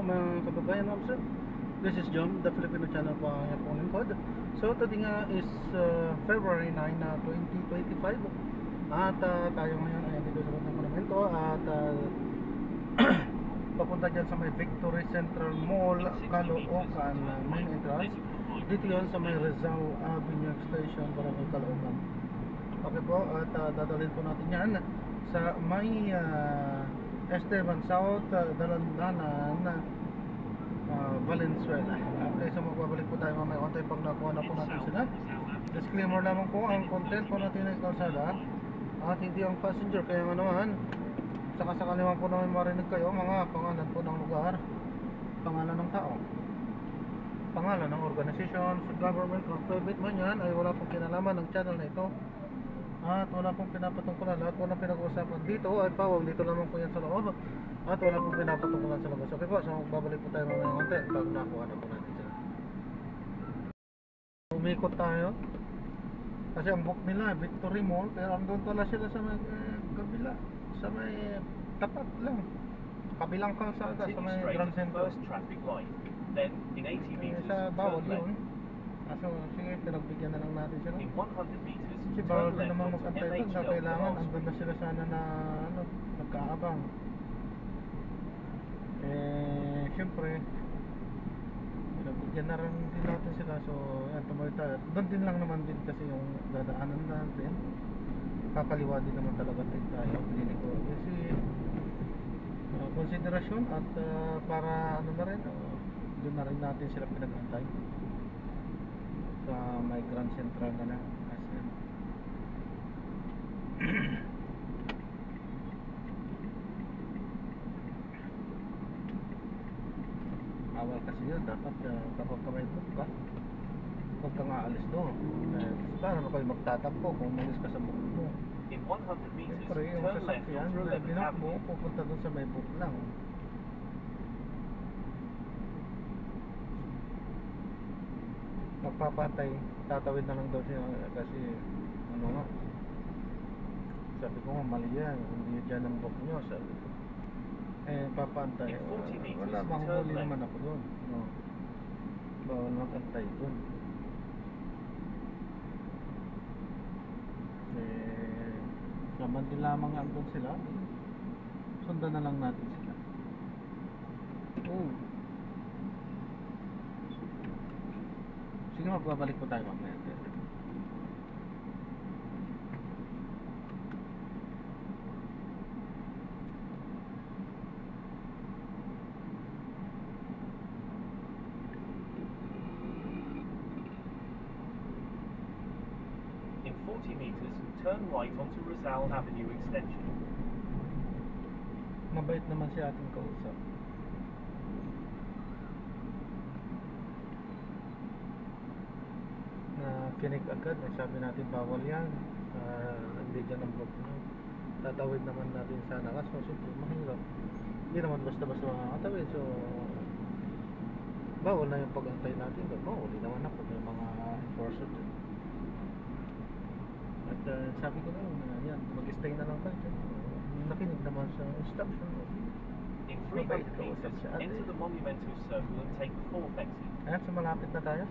mga kababayan, ma'am sir. This is John, the Filipino channel po ang pong lingkod. So today nga is February 9 na 2025. At tayo ngayon ay dito sa Bandang Monumento at papunta dyan sa may Victory Central Mall, Caloocan main entrance. Dito yun sa may Rizal Avenue Extension, Barangay Caloocan. Okay po, at dadalhin po natin yan sa may Esteban South, Dalandanan, Valenzuela. Okay, so magbabalik po tayo mamaya on time pag nakuha na po natin sila. Disclaimer lamang po, ang content po natin ay kalsada at hindi ang passenger. Kaya nga naman, sakasakali naman po namin marinig kayo mga pangalan po ng lugar, pangalan ng tao, pangalan ng organization, government or private man yan, ay wala pong kinalaman ng channel na ito at wala pong pinapatungkulan. Lahat po na pinag-uusapan dito ay pawag dito lamang po yan sa loob at wala pong pinapatungkulan sa labas. Okay po, so magbabalik po tayo mamaya konti pag nakuha na po natin sila. Umikot tayo kasi ang book nila Victory Mall, pero andun pala sila sa may kabila, sa may tapat lang, kabilang kalsada sa may Grand Central. Sa bawal yun. So sige, pinagbigyan na lang natin sila. Kasi bawal din naman mag-antay doon, so kailangan andun na sila sana na nagkaabang. Siyempre pinagbigyan na rin din natin sila. So yan, tumayo tayo. Doon din lang naman din kasi yung dadaanan natin, kakaliwa din naman talaga tayo. Piling ko kasi konsiderasyon at para ano na rin, doon na rin natin sila pinag-antay sa may Grand Central na SM. Awal kasi yun, dapat kapag ka may book ka, huwag ka nga alis doon. Paano kayo magtatampo kung umalis ka sa book mo? Siyempre yung sasakyan, binok mo, pupunta doon sa may book lang. Magpapatay, tatawid na lang daw siya kasi ano nga, sabi ko nga mali yan, hindi dyan ang book nyo, sabi ko. Papantay, wala bang huli naman ako doon, no? Bawal magantay doon. Naman din lamang nga doon sila, sundan na lang natin sila. Sige, magbabalik po tayo mamaya. In 40 meters, turn right onto Rizal Avenue Extension. Mabait naman si ating kausap. Kinig agad, sabi natin bawal yan, hindi dyan ang book nyo, tatawid naman natin sana kaso siyempre mahirap, hindi naman basta-basta makakatawid, so bawal na yung pag-antay natin doon. Hindi naman ako, may mga enforcer din at sabi ko na yan, mag-stay na lang tayo dyan. Nakinig naman sa instruction. In 300 meters, enter the monumental circle and take the 4th exit. Ayan, so malapit na tayo.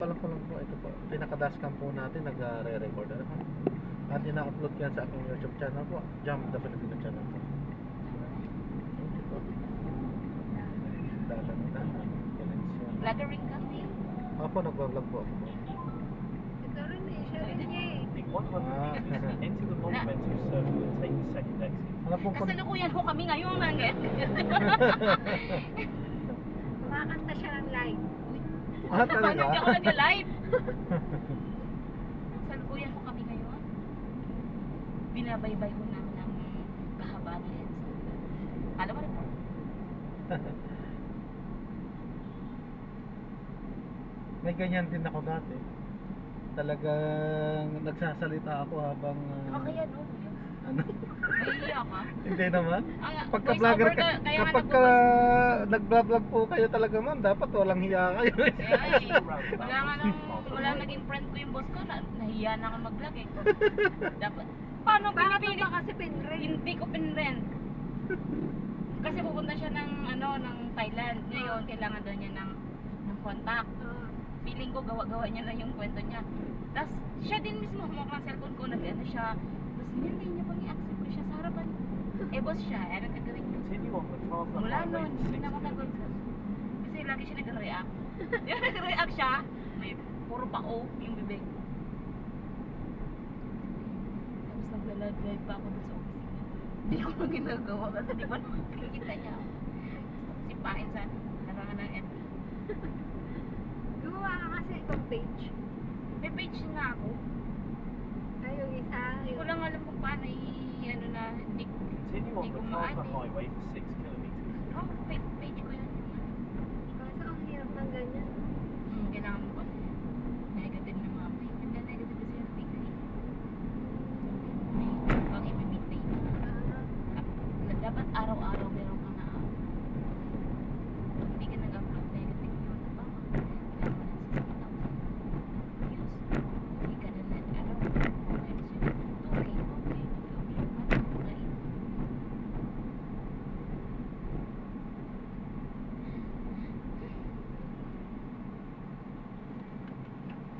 Pala po lang po, ito po, pinaka-dashcam po natin, nag-re-record at ina-upload yan sa aking YouTube channel po, Jam the Filipino channel po. Ito po, Dalandanan, Valenzuela. Vlogger rin kasi. Ako, nag-vlog po ako. Ito rin eh, siya rin niya eh. In 100 meters, enter the monumental circle and take the 2nd exit. Alam po kung... Kasalukuyan ko kami ngayon. Makakanta siya ng live. Talaga? Hindi ako nag-live. Kasalukuyan ko kami ngayon. Binabaybay ko ng kahabaan na yan. Alam mo rin po? May ganyan din ako dati. Talagang nagsasalita ako habang Kaya no? Ano? Mahihiya ka. Hindi naman. Pagka voice vlogger over ka, kaya nga kapag ka nag-vlog po kayo talaga ma'am, dapat walang hiya kayo. Kaya eh, wala naging friend ko yung boss ko, nahiya na ako mag-vlog eh. Dapat, paano pinipili? Kasi pinrent. Hindi ko pinrent. Kasi pupunta siya ng ng Thailand. Ngayon, kailangan daw niya ng contact. Feeling ko gawa-gawa niya lang yung kwento niya. Tapos, siya din mismo humawak ng cellphone ko, nag-ano siya. Tapos, hindi niya pang i-accept ko siya sa harapan. Eh, boss siya, eh, nagkagaling ko. Continue on the car for Mula highway noon, for hindi 6 na ako nagot. kilometers. Kasi lagi siya nag-react. Yung nag-react siya, may puro pao yung bibig. Tapos nag-live pa ako dun sa office niya. Hindi ko lang ginagawa kasi di ba naman kita niya. Gusto ko sipain sa larangan ng FB. Gumawa ka kasi itong page. May page na ako. Ay, yung isa. Hindi ko lang alam kung paano ano na, hindi Continue on Hindi the ko car for maano eh. highway for 6 kilometers. page ko yun. Kaso ang hirap ng ganyan. Kailangan mo pa. Negative na mga page. Hindi negative kasi yung page eh. May pang i-maintain. Dapat araw-araw meron ka na hindi ka nag-upload negative yun. Diba? Kaya mo na 60,000 views. Hindi ka na nag-araw. Okay, okay.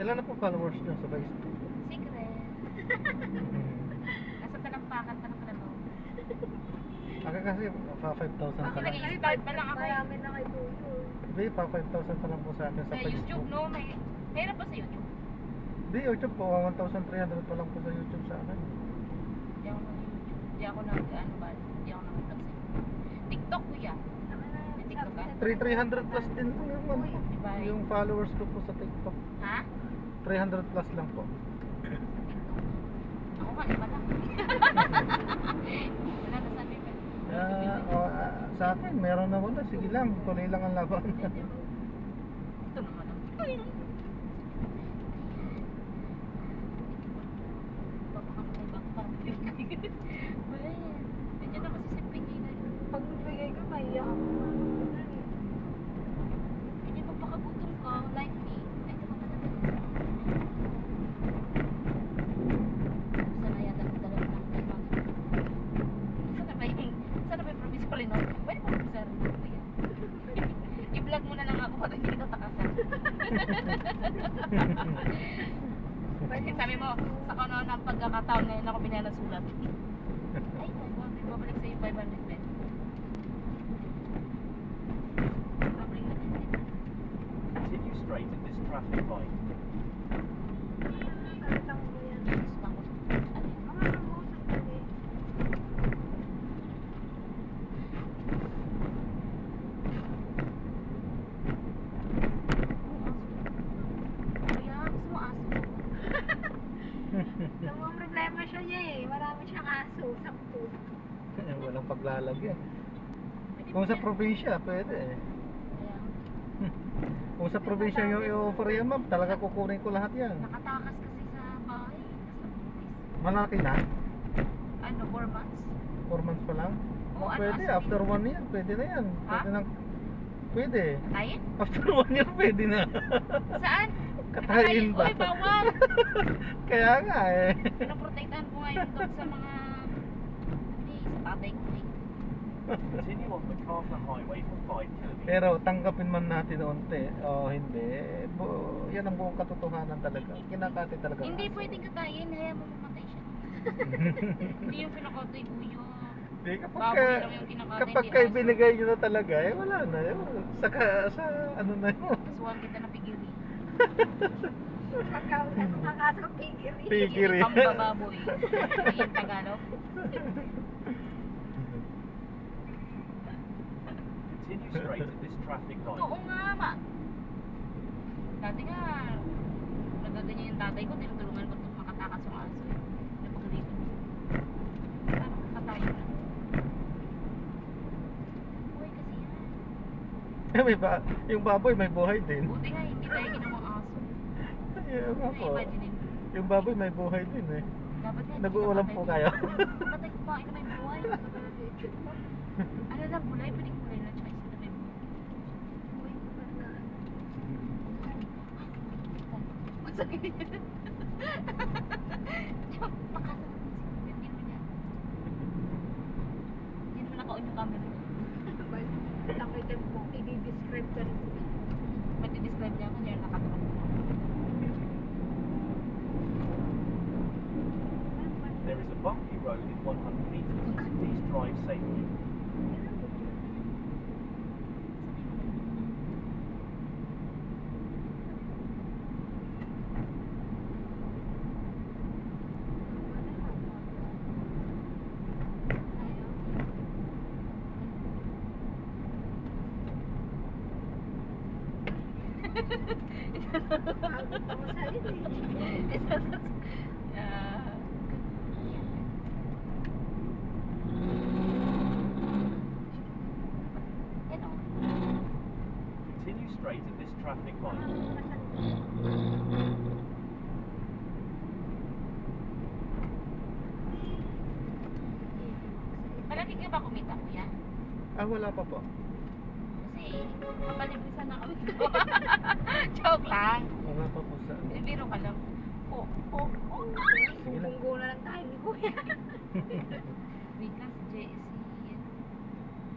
Ilan na po followers nyo sa Facebook? Secret. Nasa talampakan pa ng kalabaw. Ako kasi pa 5,000 Kasi pa lang. nag-i-start pa lang ako eh. Marami na kay Tuyo. Hindi, pa 5,000 pa lang po sa akin sa Sa Facebook. YouTube, no? Mayroon pa sa YouTube. Hindi, YouTube po, 1,300 pa lang po sa YouTube sa akin. Hindi ako nag-YouTube. Hindi ako nag-ano ba? Hindi ako nag-vlog sa YouTube. TikTok, kuya. May TikTok ka? 300 plus din po yung, ano, Diba? yung followers ko po sa TikTok. Ha? 300 plus lang po. TikTok. Ako ka, iba lang. Wala na sabi pa. Sa akin, meron na wala. Sige lang, tuloy lang ang laban. Ito naman ang papakamatay ba ako parang pinagay. Well, nandiyan na kasi si Pinay na yun. Pag nagbigay ka, maiyak ako. Hindi papakagutom ka, like me. Ay, ito naman natin. Sana yata nagdala ng ibang. Sana ba yung provisory note? Pwede mo provisory note ko yan. I-vlog mo na lang ako pag hindi kita takasan. Sabi mo, sa kanon ng pagkakataon ngayon ako binanasulat. Ay, babalik sa iyo 500 pesos. Babalik na din. Continue straight at this traffic light. Kalitang mo yan. Gusto pa ako. Ano yun? Mga nag-uusap ka eh. Kuya, gusto mo aso? Alam mo, ang problema siya niya eh. Marami siyang aso. 10. Walang paglalagyan. Pwede Kung ba sa yan? probinsya, pwede eh. Kaya, Kung sa probinsya yung i-offer yan ma'am, talaga kukunin ko lahat yan. nakatakas kasi sa bahay. Tapos nabuntis. Malaki na, Ano, 4 months? 4 months pa lang. Oo, ano, Pwede, aso after yun? 1 year, pwede na yan. Ha? Pwede na. Pwede. Katayin? After 1 year, pwede na. Saan? Katayin ba? Uy, bawal! Kaya nga eh. Pinoprotektahan ko nga yung dog sa mga... Hindi, sa tatay ko eh. Continue on the car for highway for 5 kilometers. Pero tanggapin man natin unti o hindi, yan ang buong katotohanan talaga. Kinakati talaga. ang Hindi aso. pwedeng katayin, kaya mamatay siya. Hindi yung pinakatay kuya. Hindi, kapag Baboy lang yung kinakatay, kapag hindi kayo aso. binigay nyo na talaga, eh wala na. Saka sa ano na yun. Tapos huwag kita na pigiri. Nakakasang pigiri. Pigiri. Pambababoy. Yung Tagalog. Continue straight at this traffic light. Oo nga, ma. Dati nga, nagaganyan yung tatay ko, tinutulungan ko itong makatakas yung aso. Napagalikod. Parang katayo na. Buhay kasi yan. Eh, yung baboy may buhay din. Buti nga, hindi tayo ginawang aso. Yung nga po. Imagine mo. Yung baboy may buhay din eh. Dapat nga, Nag-uulam po kayo. Patay kumain na may buhay. Ano lang, gulay, pwedeng gulay na tsaka isa na may buhay. Uy, parang Masakit. Tsaka, pakasal hindi mo niya. Hindi mo naka-on yung camera. Nakita mo, i-describe ka rin. Mati-describe niya ako niya nakatulog. There is a bumpy road in 100 meters. Please drive safely. Pagod ako sa eh. Ah, yan o. Continue straight at this traffic light. Malaki ka ba kumita, kuya? Ah, wala pa po. Kasi, kapalibrisan na kami. Joke lang. Wala pa po sa... Biro ka lang. Oh. Sige lang. Bunggo na lang tayo ni Kuya. Wait lang, si JC.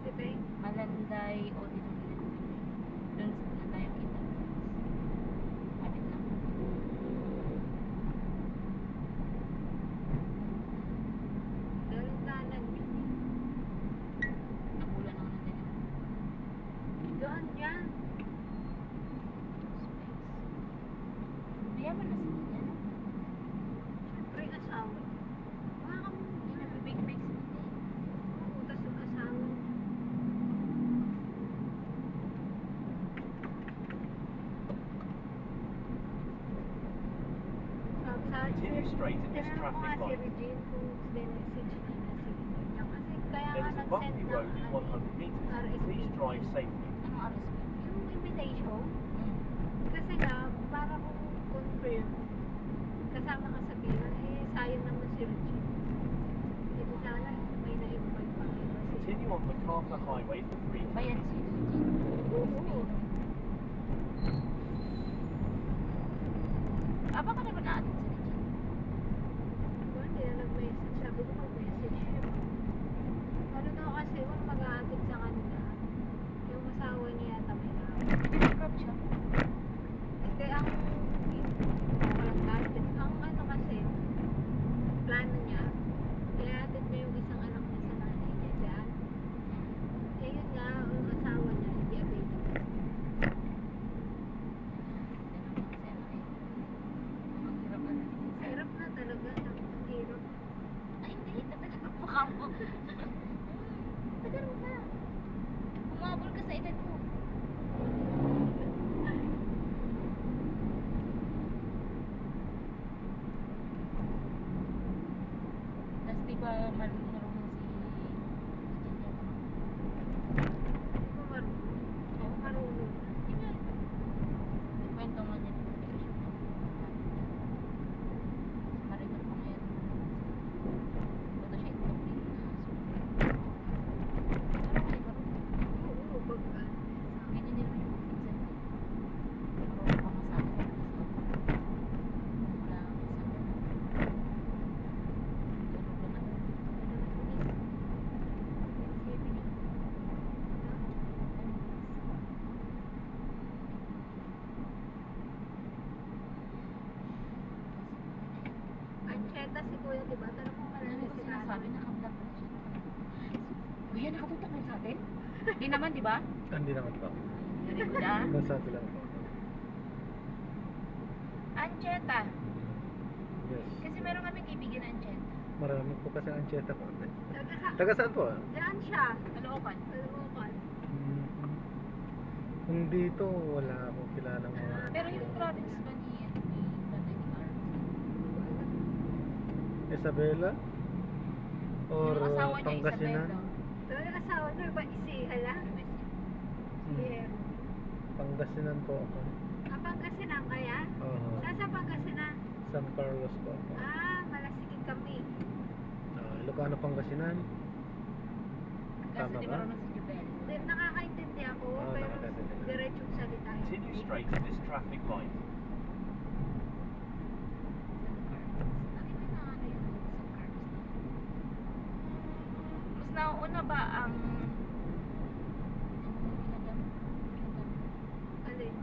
Si Beng. Malanday Auditorium. Doon na tayo kita. Kapit lang. Dalandanan yun eh. Nakulan ako ng ganyan. Doon yan. Mayaman na sila yan. Siyempre, asawa. Baka ka mo. Hindi na bibig-big sila yan. Utas yung asawa. Continue straight at this Tinanong ko nga traffic si light. Regine kung message niya na si niya. Kasi kaya There nga is a nag-send bumpy ng road in 100 meters. RSVP. Please drive safely. Anong oras ba? Yung invitation, Hmm. kasi nga, para kung confirm, kasama ka sa bill, eh, sayang naman si Regine. Ito sana, may na-invite pa kayo kasi. Continue on MacArthur Highway for 3 Bayan si Oo. Aba ka naman natin si Regine. Diba, hindi na nag-message. Sabi ko mag-message siya. Ano daw kasi, kung mag-a-attend sa kanila, yung asawa niya yata may Nag-crop siya. Hindi, walang gadget. Ang ano kasi, plano niya, i-attend niya yung isang anak niya sa nanay niya dyan. Eh yun nga, yung asawa niya, hindi available. Ang hirap na natin. Hirap na talaga, ang hirap. Ay, hindi. Tagal mukha mo. Tagal mo na. Humabol ka sa edad mo. Tapos di ba marunong si Hindi ko marunong. Di ba? Kwento mo niya. Marigot mo ngayon. Bato siya ito. Oo, pag Ganyan din naman yung pinsan niya. Marunong pa masabi. Wala akong masabi. Ancheta si Kuya, diba? Tanong mo Ano malala ko si sinasabi? Naka-vlog pala siya. Kuya, nakatutok na sa atin? Hindi naman, di ba? Hindi naman po. Very good ah. Nasa atin lang po. Ancheta. Yes. Kasi meron kaming kaibigan na Ancheta. Marami po kasi ang cheta po. Taga Taga saan po? Diyan siya. Kalookan. Kalookan. Kung dito, wala akong kilalang mga... Pero yung province ba ni Panay ni Carl? Isabela? Or Yung asawa niya, Pangasinan? Isabela. Talaga asawa niya ba isiha lang? Yeah. Pangasinan po ako. Pangasinan kaya? Oo. Saan sa Pangasinan? San Carlos po ako. Ah, Malasigit kami. Ilocano, Pangasinan. Kaso Tama di ba? marunong si Jubel. Then, nakakaintindi ako, pero nakakaintindi. diretsong salita. Continue straight at this traffic light. Mas nauuna ba ang Alin?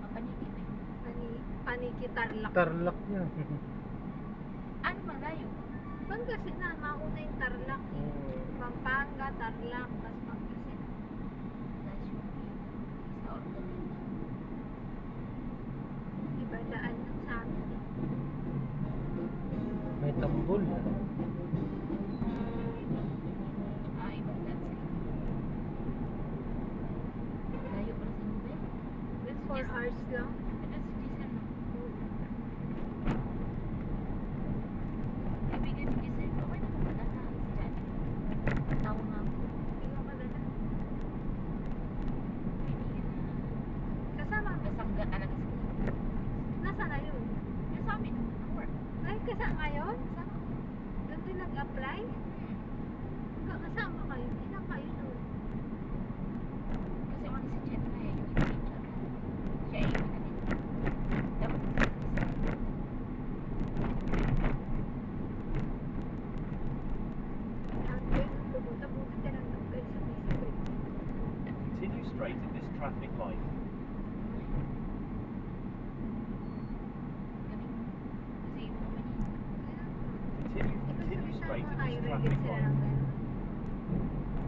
mapanigit eh? Panikitarlak. Tarlac niya. Ano malayo? Pangasinan, mauna yung Tarlac. Pampanga, Tarlac, tas Pangasinan. That's yung sa Ordaneta. Iba daan nun sa amin eh. May tambol. Ibang daan sila. Layo pala sa Jubel. Then 4 hours lang. Ito si Giselle no? Kaibigan ni Giselle, okay naman pala na si Janet. Tawa nga ako. Ikaw ka na lang. Kaibigan na Kasama mo. kasangga talaga sila. Nasaan na yun? Yung sa amin, ang work. Ay, kasama ngayon? Kasama ko. Doon din nag-apply? Kasama kayo? Ilan kayo doon? Kasi wala si Jet na eh, yung teacher. Siya ay magaling. Dapat kasi isa. At kayo nung pumunta, buti tinanong kayo sa basic. Continue straight at this traffic light. Galing. Kasi iba naman yun. Continue straight at Ay, this ready traffic sila light. ng gano'n.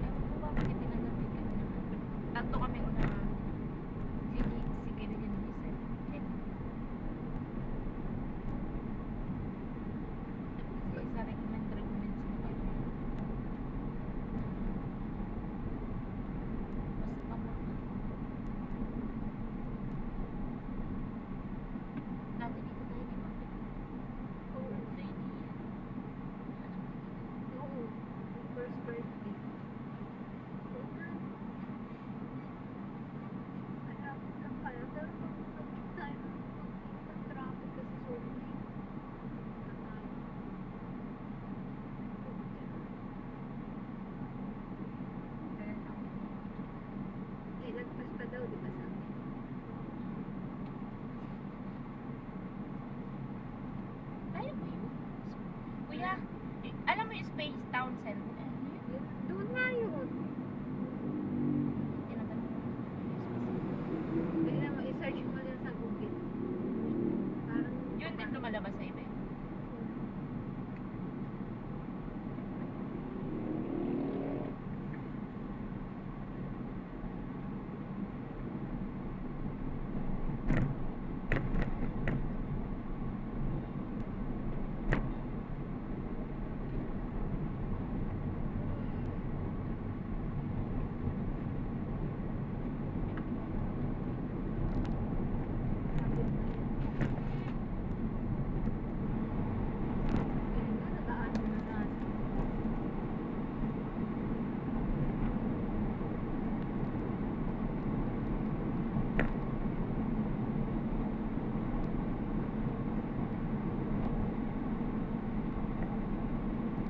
Ewan ko ba bakit tinanggap din kami naman. Tatlo kami una. Si kaibigan ni Giselle. Jet. Kasi sa recommend sila kayo. Basta pamor na. Dati dito tayo di ba? Oo. Ready. Oo. First birthday. Oo nga. Alam ko lang pala. Pero kung nag-meet tayo ng traffic kasi sobrang eh, lagpas pa daw, di ba sa akin? Tayo ba yun? Kuya, alam mo yung Space Town Center? Doon nga yun. Tinatanong ko. Kailangan mo, i-search mo din sa Google. Parang, Yun din lumalabas sa event.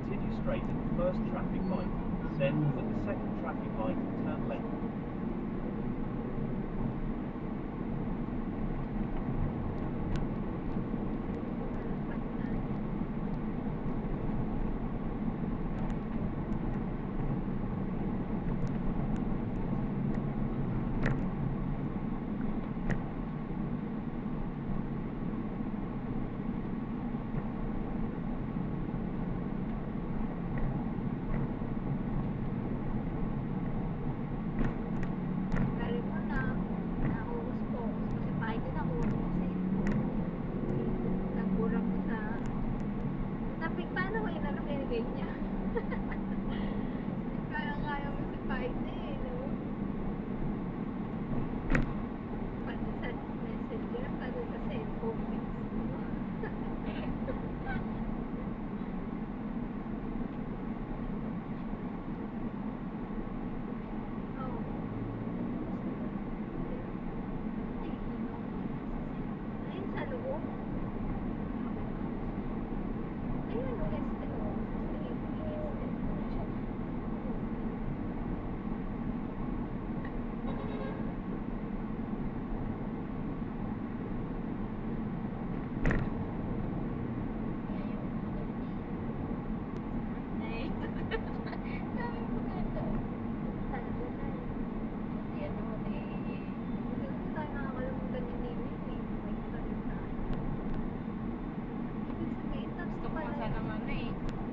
Continue straight at the first traffic light. Then, at the second traffic light, turn left.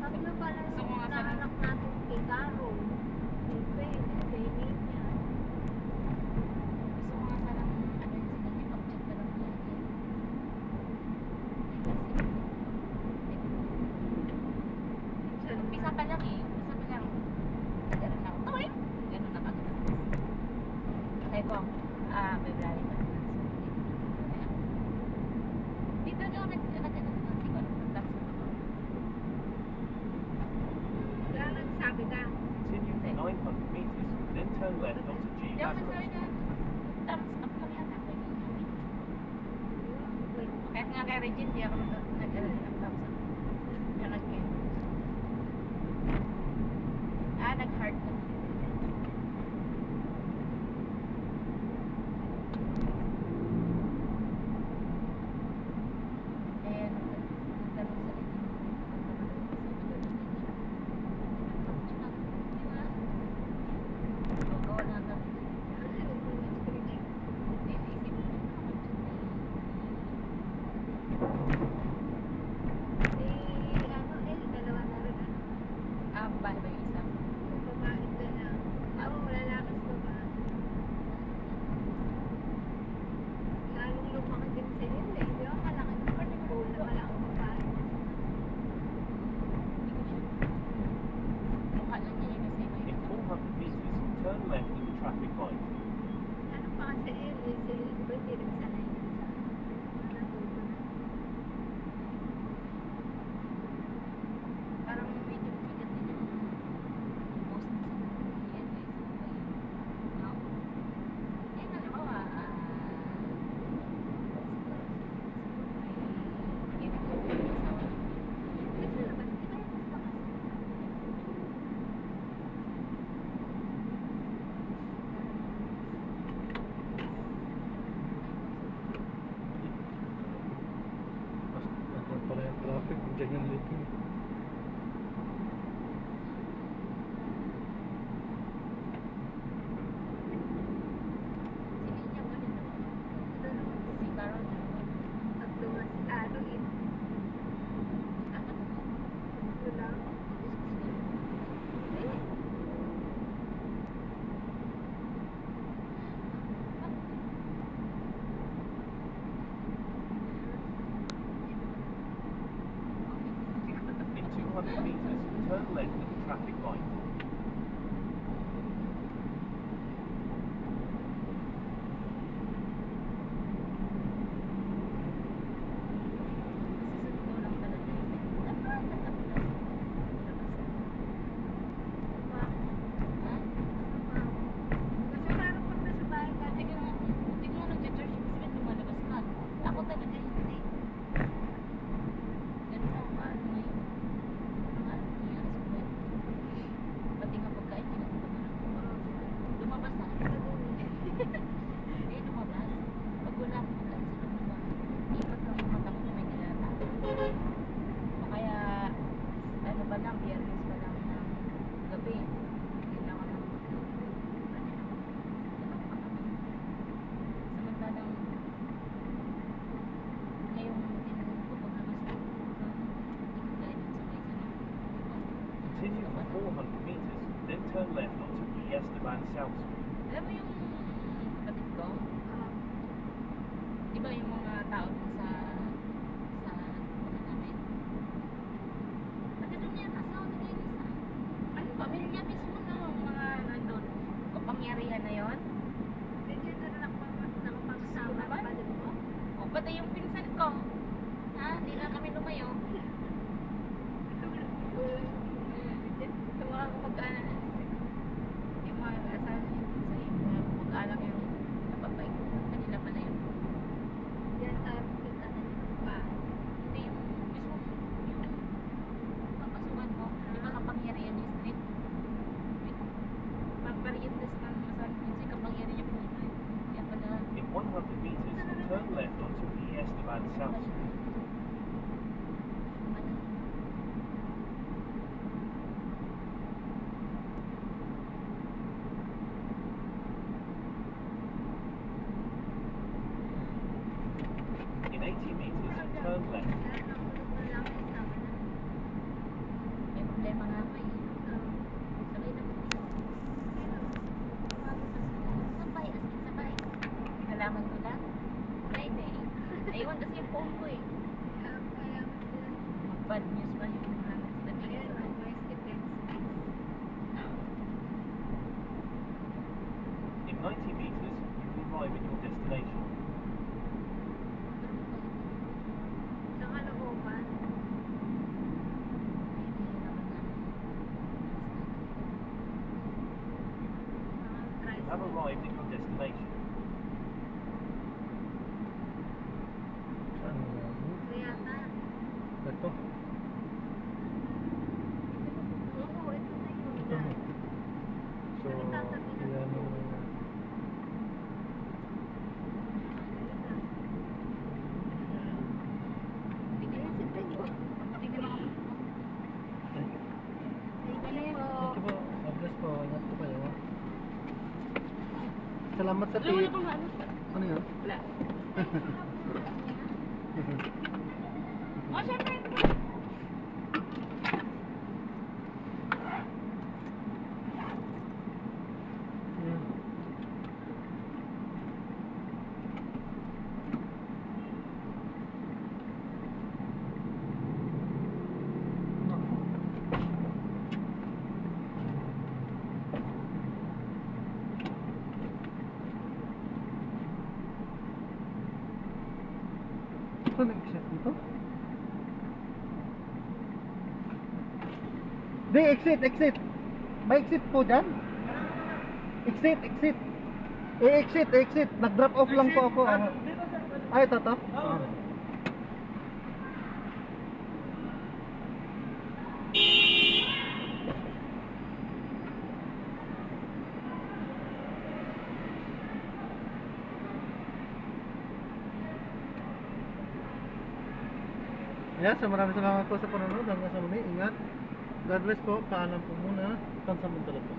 Tatlo pala Gusto mo yung nga sana- naanak natin kay Caro. Kay Faye, kay Ninya. Gusto ko nga sanang ano yun sila niya, pag-check ka lang niya. Umpisa pa lang eh. Umpisa pa lang. Nag-aral na ako. Tuloy! Ganun na kagad. Sabi ko, February pa. Dito nga nag-ano. Hindi ko alam kung tapos ako. Kaya nagsabi ka, Continue for 900 meters, then turn left onto G. Hindi ako nagsabi na tapos up kami yata. Kahit nga kay Regine, di ako nag-aral ng tapos ako. Yung nag-game. Nag-heart na. And, nagtanong sa rin. Gawa na kami. Iisip mo na ako dalawa na rin. bahay ba yung isa? Babae ka na. Ako, lalakas babae. Lalong lumaki din sa iyo eh. Di ba malaki mo pa rin goal na malaki babae. Hindi ko sure. Mukha lang niya yun kasi may In 400 meters, turn left at the traffic light. Ano pa kasi si El, di ba hindi rin sanay yun sa natuto na. parang medyo bigat din yung post na sa yan guys. No? Eh, halimbawa, may inig ko yung asawa niya. Kasi naman, di ba yung mas bakas? Mas nandun pala yung traffic, dyan yung leaking. Si Linya ba din naman? Ito naman, Si Carol na naman. tatlo nga si Caro eh. Apat na. Tatlo lang. Eh, In 200 meters, turn left at the traffic light. Susunod daw lang talaga yun. Dapat, natabi lang. Labas na. pa. Ha? Kasi parang pag nasa bahay ka, Hindi ko nga nag-church kasi ba't lumalabas ka? Ako talaga hindi. Ganun ako ka, ano ngayon. Ano nangyari sa buhay ko. Pati nga pagkain, kinagpapamaran ko. Lumabas na. Eh, lumabas. Pag wala akong pagkain sa loob ng bahay, ikot lang yung mata ko kung may nilata. O kaya, ano ba lang, biyernes pa lang ng gabi. Kailangan ng samantalang ngayong tinanong ko paglabas ko ikot tayo dun sa may sana. Continue for 400 meters, then turn left onto E. Esteban South Street. Alam mo yung kapatid ko? Di ba yung mga tao dun sa ano namin? Taga doon yan, asawa ni Dennis ah. Ano, pamilya mismo na mga nandun. Kapangyarihan na yon. medyo na rin nakapag-sama Naman? pa din mo. O pati yung pinsan ko. Ha? Hindi na kami lumayo. Yung mga kapag yung mga asawa niya sa yung mga kapag-anak yung napapay. Kanila pala yun. Yan, kita na yun pa. Hindi yung mismo yung papasukan mo. Di ba kapangyarihan yung street? Pagpariendas ng masabi kasi kapangyarihan yung puno. Kaya pala In 100 meters, turn left onto E. bad news ba yung mga Ayan, always depends. In 90 meters, you will arrive at your destination. Sa Caloocan, mga You have tricycle. arrived at your destination. Saan mo ba? Kaya yata. Ito. Oo, ito na yun. Ito. So, yan yung... Ayan si Pedro. Tingnan mo. Thank you po. Thank you po. God bless po. Ingat po kayo. Salamat sa Wala, wala tip. kang ano. Ano yun? Wala. Oh, syempre. Yan. Ito nag-exit dito? Di, exit, exit. May exit po dyan? Exit, exit. Exit, exit. Nag-drop off lang po ako. Ay, ito to? Ah. Yeah, so maraming salamat po sa panonood. Hanggang sa muli. Ingat. God bless po. Paalam po muna. Pansamantala po.